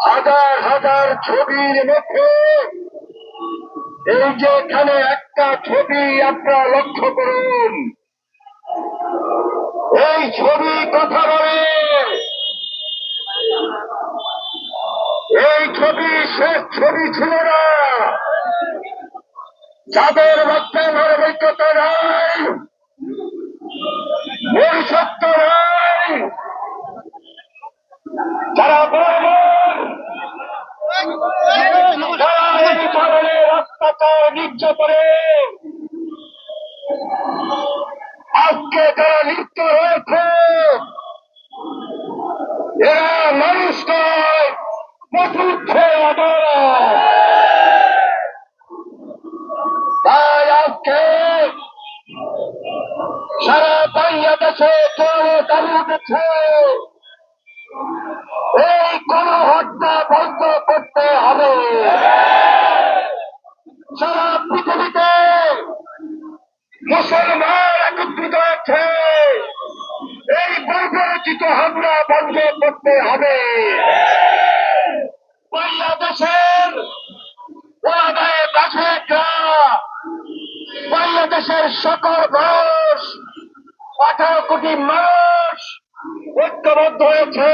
হাজার হাজার ছবির মধ্যে এই যে এখানে একটা ছবি আপনারা লক্ষ্য করুন, এই ছবি কথা বলে। এই ছবি শেষ ছবি ছিল না। যাদের মধ্যে মানবিকতা নাই, মনুষ্যত্ব নাই, যারা এই ধরনের অত্যাচার নির্যাতনে আজকে যারা লিপ্ত রয়েছে, এরা মানুষ নয়, পশুচ্ছে। তাই আজকে সারা বাংলাদেশে দাবি উঠেছে, এই গণহত্যা বন্ধ করতে হবে। সারা পৃথিবীতে মুসলমান একত্রিত আছে, এই বর্বরচিত হামলা বন্ধ করতে হবে। বাংলাদেশের ওয়াদায় বাসেকরা, বাংলাদেশের সকল মানুষ, 18 কোটি মানুষ ঐক্যবদ্ধ হয়েছে,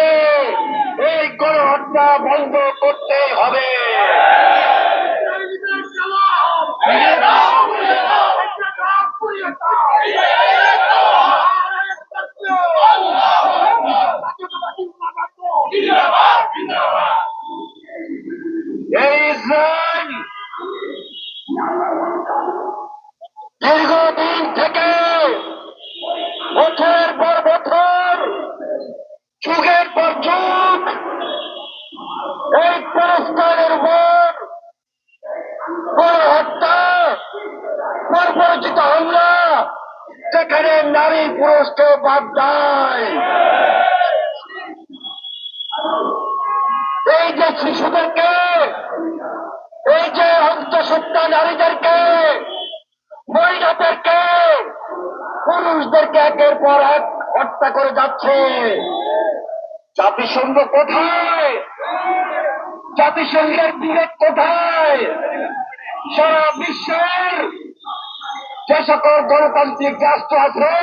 এই গণহত্যা বন্ধ করতে হবে। এই ইসরায়েল দীর্ঘদিন থেকে বছরের পর বছর, যুগের পর যুগ এই ফিলিস্তিনের উপর গণহত্যা, বর্বরচিত হামলা, যেখানে নারী পুরুষকে বাদ দেয়, এই যে শিশুদেরকে, এই যে অন্তঃসত্ত্বা নারীদেরকে, মহিলাদেরকে, পুরুষদেরকে একের পর এক হত্যা করে যাচ্ছে। জাতিসংঘ কোথায়? জাতিসংঘের বিবেক কোথায়? সারা বিশ্বের যে সকল গণতান্ত্রিক রাষ্ট্র আছে,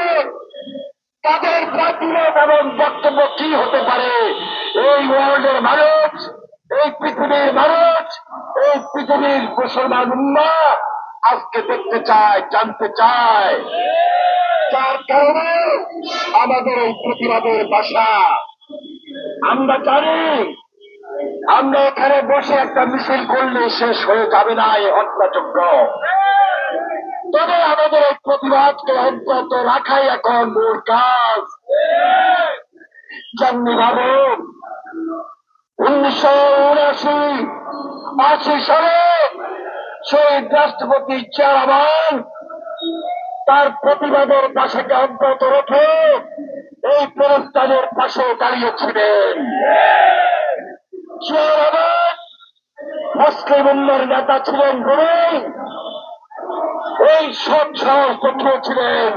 তাদের বিবেক এবং বক্তব্য কি হতে পারে? এই ওয়ার্ল্ডের মানুষ, এই পৃথিবীর মানুষ, এই পৃথিবীর মুসলমান উম্মাহ আজকে দেখতে চায়, জানতে চায়। যার কারণে আমাদের এই প্রতিবাদের ভাষা। আমরা জানি, আমরা এখানে বসে একটা মিছিল করলে শেষ হয়ে যাবে না এই হত্যাযজ্ঞ। তবে আমাদের এই প্রতিবাদকে অন্তত রাখাই এখন মূল কাজ। যেমনি ভাবে 1979-80 সালে শহীদ রাষ্ট্রপতি জিয়া রহমান তার প্রতিবাদের পাশাকে অব্যাহত রেখে এই ফিলিস্তিনের পাশে দাঁড়িয়েছিলেন। জিয়া রহমান মুসলিম উম্মার নেতা ছিলেন বলেই এই সৎ সাহস দেখিয়েছিলেন।